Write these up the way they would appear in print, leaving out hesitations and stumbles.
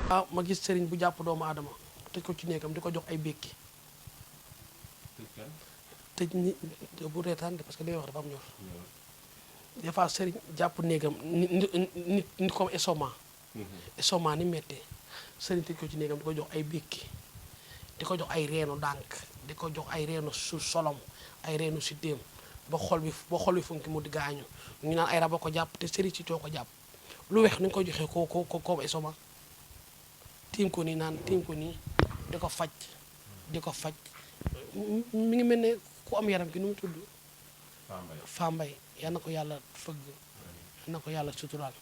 waaw ma gis sëriñ bu jàpp doomu aadama tëj ko ci néegam di ko jox ay békki tëj ni bu reetaan de parce que li may wax dafa am ñor des fois sëriñ jàpp néegam nit comme estomac ni méttee sëriñ tëj ko ci néegam di ko jox ay békki di ko jox ay reenu dànk di ko jox ay reenu su solom ay reenu si déem ba xol bi funki mu di gaañu ñu naan ay raba ko jàpp te sëriñ si coo ko jàpp lu weex ni nga ko joxee ko comme estomac tiim ko nii naan tiim ko nii di ko faj mi ngi mel ne ku am yaram ki nu mu tudd Fambaye yal na ko yàlla fëgg yal na ko yàlla suturaal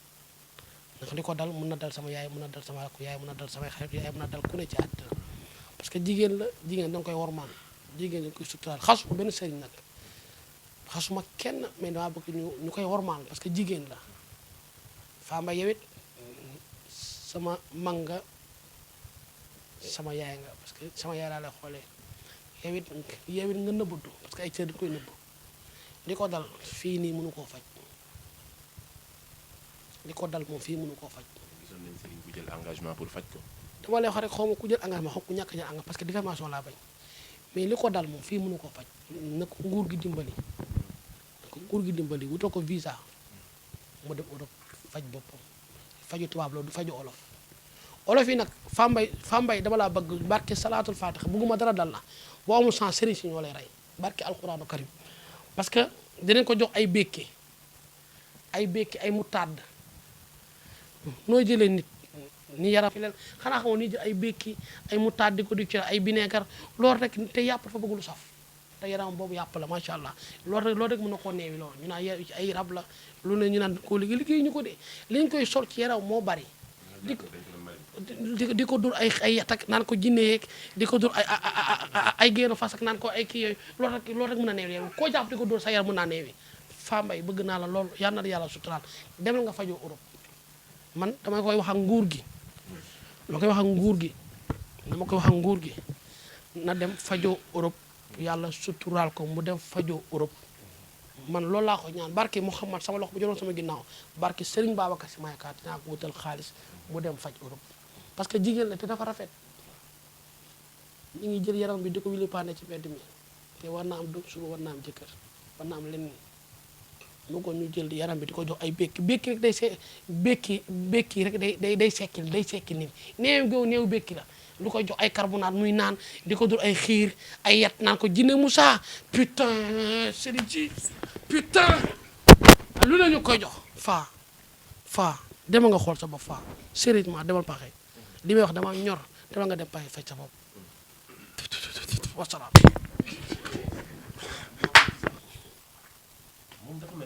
ndax li ko dal mun na dal sama yaay mun na dal sama rakku yaay mun na dal samay xarit yaay mun na dal ku ne ci àddina parce que jigéen la jigéen da nga koy wormaan jigéen da nga koy suturaal xasu ko benn sëriñ nag xasuma kenn mais dama bëgg ñu koy wormaan parce que jigéen la Fambaye yow it sama mag nga sama yaay nga parce que sama yaay laa lay xoolee yow it nga nëbbatu parce que ay cër dañu koy nëbb li ko dal fii nii mënu koo faj li ko dal moom fii mënu koo faj. gisoon nañu sëriñ bu jël engagement pour faj ko. dama lay wax rek xaw ma ku jël engagement xaw ma ku ñàkk jël engagement parce que diffamation laa bañ mais li ko dal moom fii mënu koo faj na ko nguur gi dimbali wutal ko visa mu dem Europe faj boppam faju tubaab la du faju olof yi nag Fambaye dama laa bëgg barke salaatul fatiha bëgguma dara dal la boo amul sens sëriñ si ñoo lay rey barke alquranu karim parce que dinañ ko jox ay békke ay mutadd noo jëlee nit ni yaram fi leen xanaa xamoon ni jël ay békki ay mutadd di ko di ci ay bineegar loolu rek te yàpp dafa bëgg lu saf te yaram boobu yàpp la macha allah loolu rek mën na koo neewi loolu ñu naan ay rab la lu ne ñu naan koo liggéey ñu ko de li ñu koy sol ci yaram moo bari di ko dur ay yatak naan ko jinne yeeg di ko dur ay génn fas ak naan ko ay kii yooyu loolu rek mën na neewi yow koo jàpp di ko dur sa yaram mën naa neewi Fambaye bëgg naa la loolu yal na yàlla suturaal demal nga fajoo Europe man dama koy wax ak nguur gi na dem fajoo Europe yàlla suturaal ko mu dem fajoo Europe man loolu laa ko ñaan barke Mouhamad sama loxo bu jëloon sama ginnaaw barke Serigne Babacar Sy Mayaka dinaa ko wutal xaalis mu dem faj Europe parce que jigéen la te dafa rafet ñu ngi jël yaram bi di ko wili paane ci mbedd mi te war naa am doom suba war naa am jëkkër war naa am lenn mu ko ñu jël yaram bi di ko jox ay békki rek békki rek day sekki nit néew békki la lu koy jox ay carbonate muy naan di ko dul ay xiir ay yat naan ko jinne Moussa putain sëriñ ci putain lu la ñu koy jox faa demal nga xool sa bopp faa sérieusement demal paxe li may wax dama ñor demal nga dem paxe faj sa bopp wasalaam.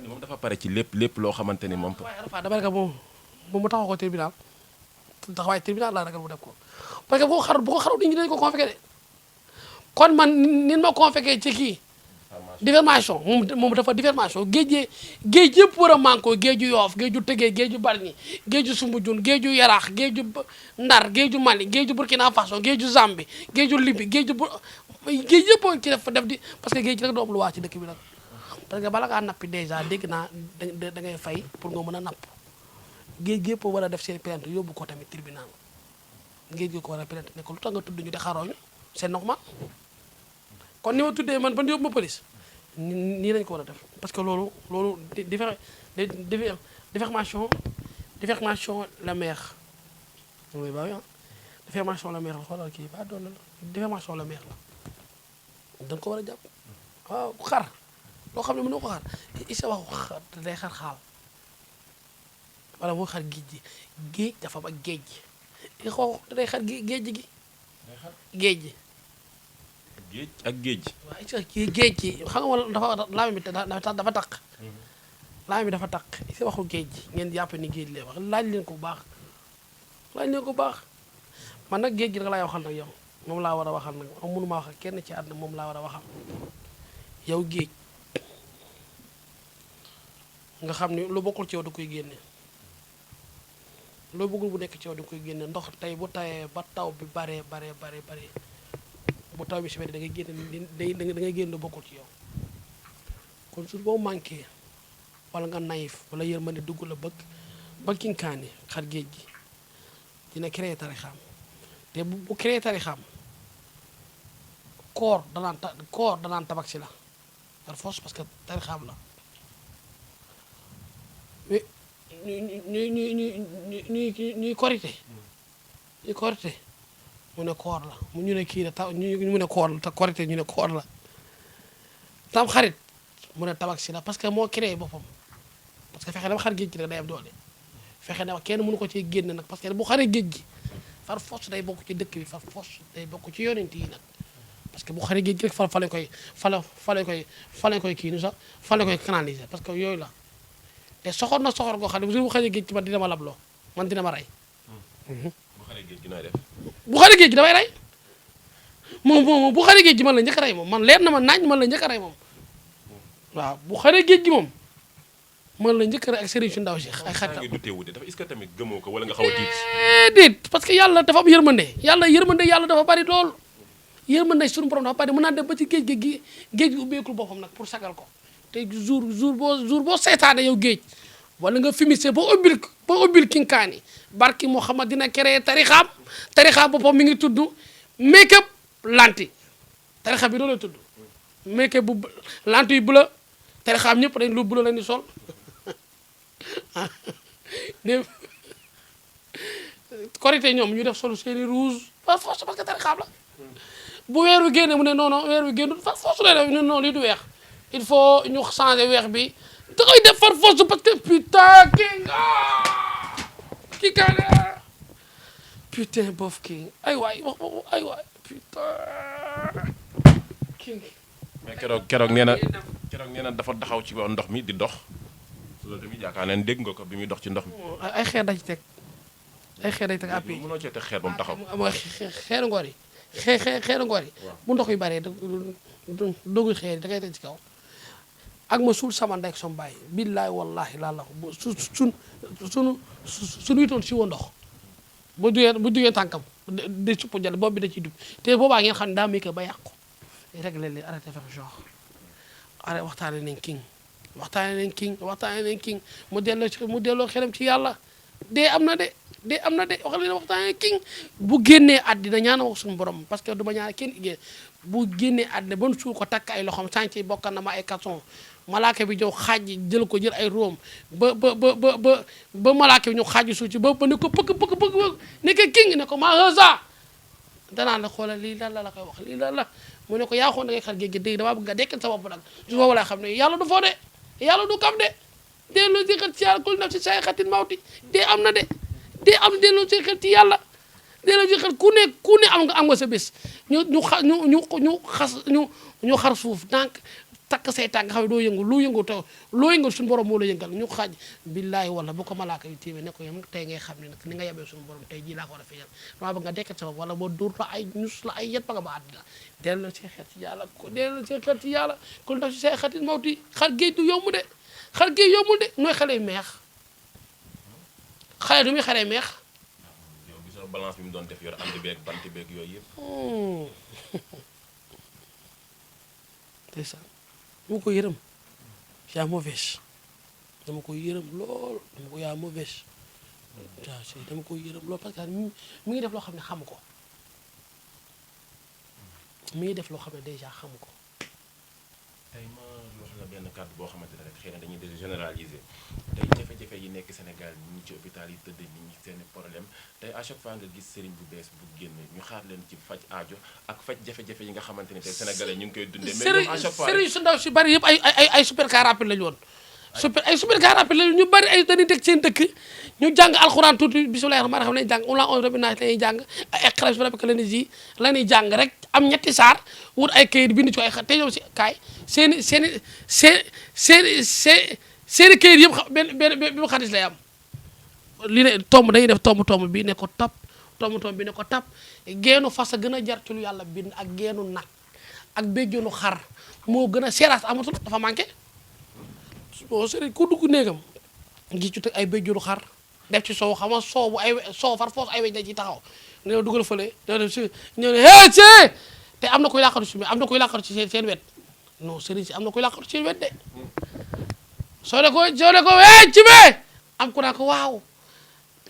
moom dafa pare ci lépp loo xamante ni moom. waaye Arafa dama ragal moom mu taxaw ko tribunal taxawaay tribunal laa ragal mu def ko parce que bu ko xaru nit ñi dañu ko convoqué de kon man nit ma convoqué ci kii diffamation moom dafa diffamation géej yëpp war a manko géeju Yoof géeju Tëgee géeju Bargny géeju Soumbédioune géeju Yaraax géeju Ndar géeju Mali géeju Burkina Faso géeju Zambie géeju Libye géej yëpp ci def di parce que géej rek doo am lu waa ci dëkk bi nag parce que bala ngaa nappi dèjà dégg naa da ngay fay pour nga mën a napp géej gi yëpp war a def seen plainte yóbbu ko tamit tribunal géej gi ko war a plainte ne ko lu tax nga tudd ñu de xarooñu c'est normal kon ni ma tuddee man ban yóbbu ma police nii lañ ko war a def parce que loolu diffamation la mère oui ba diffamation la mère la xoolal kii ba doon la diffamation la mère la dañ ko war a jàpp waaw xar loo xam ne mënoo ko xar isa wax day xar xaal wala moo xar géej dafa ba géej gi xoo day xar géej gi géej ak géej. waaw géej gi xam nga wala dafa laam bi dafa taq laam bi dafa taq si waxu géej gi ngeen jàpp ni géej lay wax laaj leen ko bu baax man nag géej gi rek laay waxal nag yow moom laa war a waxal nag am mënuma wax ak kenn ci àdduna moom laa war a waxal yow géej nga xam ni lu bokkul ci yow da koy génne loo bëggul bu nekk ci yow da koy génne ndox tey bu tawee ba taw bi bare bu taw bi si wet da ngay génne da ngay génne lu bokkul ci yow kon su boo manqué wala nga naïf wala yërmande dugg la bëgg ba kinkaani xar géej gi dina créer tarixam te bu créer tarixam koor danaan tabax si la par force parce que tarixam la ñuy korité ñuy korité mu ne koor la ñu ne kii la mu ne koor la te korité ñu ne koor la tam xarit mu ne tabax si la parce que moo créé boppam parce que fexe na ba xar géej gi nag day am doole fexe na ba kenn mënu ko ci génn nag parce que bu xaree géej gi far force day bokk ci dëkk bi far force day bokk ci yonent yi nag parce que bu xaree géej gi rek fa lañ koy kii nu sax fa lañ koy canaliser parce que yooyu la te soxor na soxor goo xam ne bu xaree géej gi man dina ma labloo man dina ma rey. bu xaree géej gi nooy def. bu xaree géej gi damay rey moom bu xaree géej gi man la njëkk a rey moom man leer na ma naaj man la njëkk a rey moom waaw bu xaree géej gi moom man la njëkk a rey ak Serigne su ndaw si ay xaritam. dafa est-ce que tamit gëmoo ko wala nga xaw a tiit. déet parce que yàlla dafa am yërmande yàlla dafa bari lool yërmande suñu borom dafa bari mën naa dem ba ci géej gi ubbeekul boppam nag pour sagal ko te jour boo seetaane yow géej wala nga fimisé boo ubbil kinkaani barki Muhammad dina créé tarixaam boppam mi ngi tudd make up lanti tarixa bi loolu lay tudd make up bu lanti yi bu la tarixaam ñëpp dañ lu bu la leen di sol korité ñoom ñu def solu seeni rouge par force parce que tarixaam la bu weer wi génne mu ne non weer wi génn par force lay def non lii du weex il faut ñu changer weex bi da koy def par force parce que putain kii kaane putain bof king ay waay putain king mais keroog nee na dafa taxaw ci ndox mi di dox loolu tamit yaakaar naa ne dégg nga ko bi muy dox ci ndox mi. ay xeer dañ ci teg appui mënoo cee teg xeer ba mu taxaw. mooy xeeru ngoor yi xeeru ngoor yi bu ndox yu baree dogu xeer yi da ngay teg ci kaw ak ma suul sama ndey ak sama baay billaay wallahi laala suñu witoon si woo ndox bu jugee tànkam de supp jël boobu bi da ciy dugg te boobaa ngeen xam ne daa méy ba yàqu réglé leen arrêté faire genre arrêté waxtaane nañ king mu delloo xelam ci yàlla dee am na de wax leen waxtaane king bu génnee àddina ñaana wax suñu borom parce que du ma ñaana kenn igée bu génnee àddina ban suul ko takk ay loxoom sànc yi bokkan na ma ay carton malaaka bi ñëw xaaj jël ko jël ay róom ba malaaka bi ñëw xaaj suuf ci ba ne ko pëkk ne ko king ne ko maa hasa danaa la xoolal lii lan la koy wax lii lan la mu ne ko yaa xoon da ngay xar géej gi dégg damaa bëgg nga dekkal sa bopp nag su boobu laa xam ne yàlla du foo de yàlla du kam de dee loo si xel ci yàlla kul naf si say xatin mawti dee am na de dee am dee loo si xel ci yàlla dee loo si xel ku ne am nga sa bés ñu xar suuf donc takk say tànk nga xam ne doo yëngu loo yëngu suñu borom moo la yëngal ñu xaaj billaahi wala bu ko malaaka yu tiimee ne ko yam tey ngay xam ne nag ni nga yabee suñu borom tey jii laa ko war a feeñal dama bëgg nga dekkat sa bopp wala boo dóor la ay ñus la ay yet ba nga ba àddina delloo see xel ci yàlla kon daf si say xatit mawti xar géej du yomb de xar géej yombul de nooy xale meex xale du muy xale meex yow gisoo balance bi mu doon def yor andi beeg bant beeg yooyu yëpp ndeysaan dama ko yërëm yaa mauvaise dama ko yërëm lool yaa mauvaise waaw dama ko yërëm lool parce que mi ngi def loo xam ne xamu ko déjà xamu ko tey ma wax la benn kàddu boo xamante ne rek xëy na dañuy généraliser tey jafe-jafe yi nekk Sénégal ñi ci hôpital yi tëdd nit ñi seeni problème tey à chaque fois nga gis sëriñ bu bees bu génn ñu xaar leen ci faj aajo ak faj jafe-jafe yi nga xamante ne tey sénégalais ñu ngi koy dundee mais ñoom à chaque fois sëriñ su ndaw si bari yëpp ay super car rapide lañu woon super car rapide lañu ñu bari ay dañuy teg seen dëkk ñu jàng alxuraan tuuti bismillaahi rahmaani rahiim lañuy jàng ula on rabbi naas lañuy jàng ay iqra bismi rabbika lañuy jàng rek am ñetti saar wut ay kayit bind ci ay te ñoom si kaay seeni kayit yëpp benn xadis lay am lii ne tomb dañuy def tomb bi ne ko topp tomb bi ne ko tap geenu fas a gën a jar ci lu yàlla bind ak geenu nag ak béjjonu xar moo gën a seeraas amatul dafa manqué boo sëriñ ku dugg néegam ngi ci teg ay béjjonu xar def ci soow xam nga soow bu ay soow far foos ay weñ dañ ciy taxaw ne la dugal fële ñëw ne hee see te am na koy làqatu ci am na koy làqatu ci seen wet non sëriñ si am na koy làqatu ci seen wet de soo ne ko ci bee am ku naa ko waaw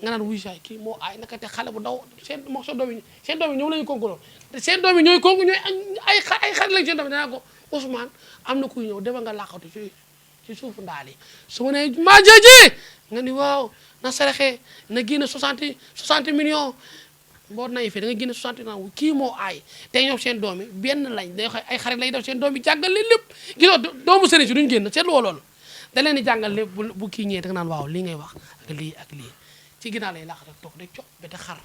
nga naan wuy saay kii moo aay naka te xale bu ndaw seen doom yi ñoom la ñu konkuroon te seen doom yi ñooy konku ñooy ay xarit lañ seen doom yi danaa ko Ousmane am na kuy ñëw demal nga làqatu ci suufu ndaal yi su ma nee maa jëjee nga ni waaw na saraxee na génne 60 millions boo nay fii da nga génne 60 millions kii moo aay te ñoom seen doom yi benn lañ day ay xarit lay def seen doom yi jàngal leen lépp gisoo doomu sëriñ si duñu génn seetlu woo loolu da leen di jàngal lépp bu kii ñëwee da nga naan waaw lii ngay wax ak lii ak lii ci ginnaaw lay làq rek toog day cop ba te xar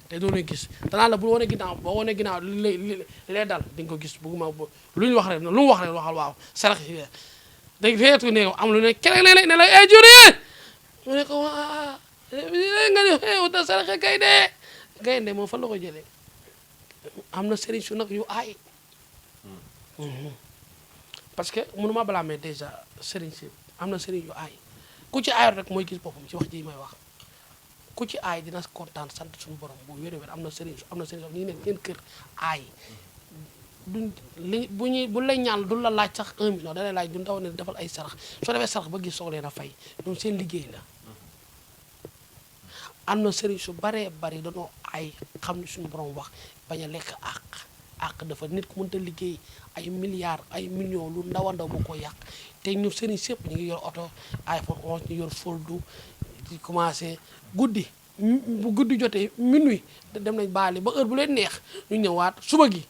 te doo leen gis danaa la bu wane ginnaaw boo wane ginnaaw li lay dal di nga ko gis bëgguma lu ñu wax rek lu mu wax rek waxal waaw sarax yi day feetu ne am lu ne kerek ne la ay juree mu ne ko waa nga ne wuta saraxe gaynde moom fan la ko jëlee am na sëriñ su nag yu aay parce que mënuma blâmer déjà sëriñ si am na sëriñ yu aay ku ci aayot rek mooy gis boppam ci wax ji may wax ku ci aay dina kontaan sant suñu borom bu wér-wér am na sëriñ ñu ngi nekk seen kër aay duñ li bu lay ñaan du la laaj sax 1 million da lay laaj du ndaw ne defal ay sarax soo defee sarax ba gis soog leen a fay ñoom seen liggéey la am na sëriñ su baree bari dañoo ay xam ne suñu borom wax bañ a lekk àq dafa nit ku mënta liggéey ay milliards ay millions lu ndaw a ndaw moo ko yàq te ñu sëriñ sëpp ñu ngi yor oto iPhone 11 ñu yor foldu di commencé guddi bu guddi jotee minuit dem nañ baali ba heure bu leen neex ñu ñëwaat suba gi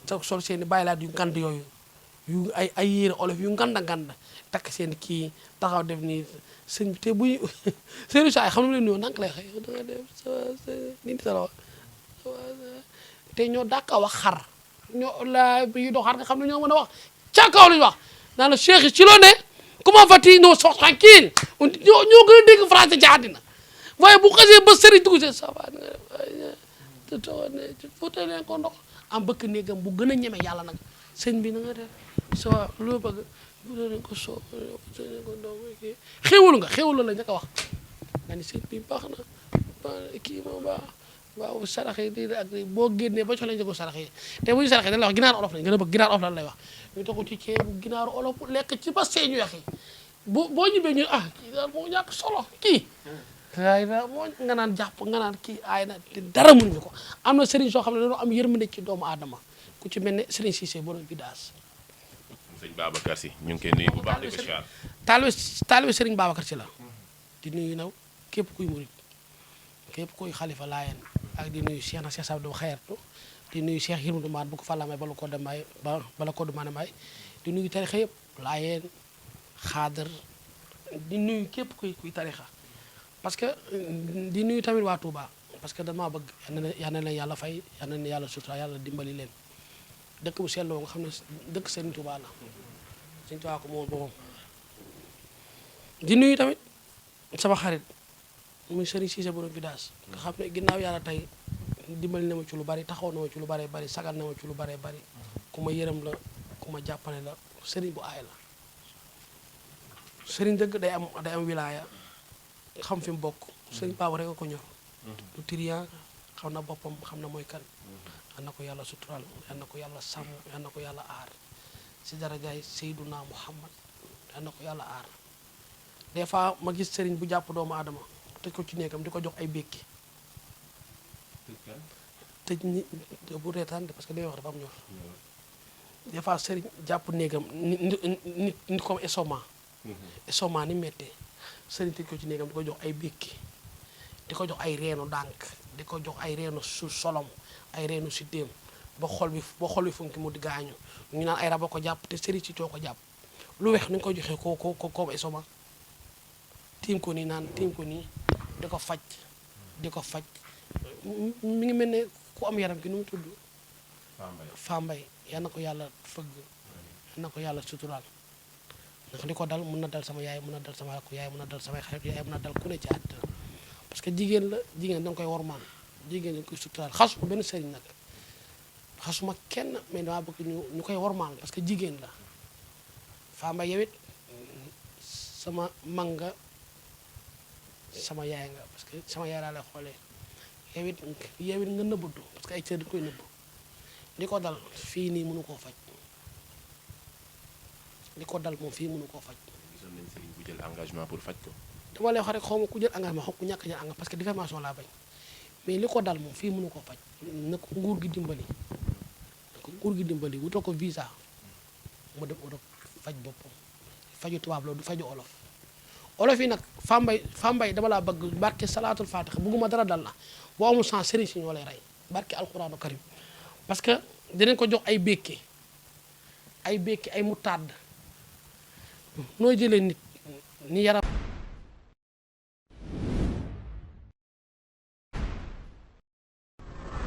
sa sol seen i bàyyilaat yu ngand yooyu yu ay yére olof yu nganda takk seen kii taxaw def nii sëñ bi te buy sëriñ saa yi xam na leen nuyoo nank lay xëy da nga def sa te ñoo dàqa wax xar ñoo la yi doo xar nga xam ne ñoo mën a wax ca kaw lañu wax naan la cheikh yi ci loo ne comment va-t-il non sox tranquille ñoo gën a dégg français ci àddina waaye bu xasee ba sëriñ dugg see ça va te toone fuuta leen ko ndox am bëkk néegam bu gën a ñeme yàlla nag sëñ bi na nga def ça va loo bëgg fuuta leen ko soo fuuta leen ko ndox kii xéewalu la ñaka wax nga ni sëñ bi baax na kii moom baax waaw sarax yi di ak boo génnee ba colee njëgu sarax yi te bu ñu sarax yi dañ lay wax ginaar olof lañ gën a bëgg ginaar olof lan lay wax ñu taxu ci ceebu ginaaru olof lekk ci ba seeñu yax yi boo ñibbee ñu kii daal moo ñàkk solo kii waaye daal moo nga naan jàpp nga naan kii aay na te dara mënuñu ko am na sëriñ soo xam ne dañoo am yërmande ci doomu aadama ku ci mel ne sëriñ Cissé borom bidaas sëñ Babacar Si ñu ngi koy nuyu bu baax di ko siyaar taalibe sëriñ Babacar Si la di nuyu naw képp kuy murit képp kuy xalifa laayeen ak di nuyu Cheikh na Cheikh Sabdou Xayartu di nuyu Cheikh Yirmatu Maan bu ko fàllamay bala ko demay bala ko dumaane may di nuyu tarixa yëpp laayeen xaadar di nuyu képp kuy tarixa parce que di nuyu tamit waa Touba parce que dama bëgg yal na leen yàlla fay yal na leen yàlla sutura yàlla dimbali leen dëkk bu selloo nga xam ne dëkk Serigne Touba la Serigne Touba ko moom boppam di nuyu tamit sama xarit muy Serigne Cissé borom bidaas nga xam ne ginnaaw yàlla tey dimbali na ma ci lu bari taxaw na ma ci lu bari bari sagal na ma ci lu bari bari ku ma yërëm la ku ma jàppale la Serigne bu aay la Serigne dëgg day am wilaaya xam fi mu bokk Serigne Paa rek a ko ñor du trian xam na boppam xam na mooy kan yal na ko yàlla sutural yal na ko yàlla sàmm yal na ko yàlla aar si darajaay Seyduna Muhammad yal na ko yàlla aar des fois ma gis Serigne bu jàpp doomu aadama tëj ko ci néegam di ko jox ay békki tëj ni bu reetaan parce que li may wax dafa am ñor des fois Serigne jàpp néegam nit comme estomac ni mettee Serigne tëj ko ci néegam di ko jox ay békki di ko jox ay reenu dànk di ko jox ay reenu su solom ay reenu si déem ba xol bi funki mu di gaañu ñu naan ay rab a ko jàpp te Serigne si coo ko jàpp lu weex ni nga ko joxee ko comme estomac tiim ko nii naan tiim ko nii di ko faj mi ngi mel ne ku am yaram gi nu mu tudd Fambaye yal na ko yàlla fëgg yal na ko yàlla suturaal ndax li ko dal mën na dal sama yaay mën na dal sama rakk yaay mën na dal samay xarit yaay mën na dal ku ne ci àddina parce que jigéen la jigéen danga koy wormaan jigéen dañ koy suturaal xasuma benn sëriñ nag xasuma kenn mais dama bëgg ñu koy wormaan parce que jigéen la Fambaye yow it sama mag nga sama yaay nga parce que sama yaay laa lay xoolee yow it nga nëbbatu parce que ay cër di koy nëbb li ko dal fii nii mënu koo faj li ko dal moom fii mënu koo faj. gisoon nañ sëriñ bu jël engagement pour faj ko. dama lay wax rek xaw ma ku jël engagement xaw ku ñàkk jël engagement parce que diffamation laa bañ mais li ko dal moom fii mënu koo faj na ko nguur gi dimbali wutal ko visa mu dem Europe faj boppam faju tubaab la du faju olof yi nag Fambaye dama laa bëgg barke salaatul fatiha bëgguma dara dal la boo amul sens sëriñ si ñoo lay rey barke alquranu karim parce que dinañ ko jox ay békke ay mutadd nooy jëlee nit ni yaram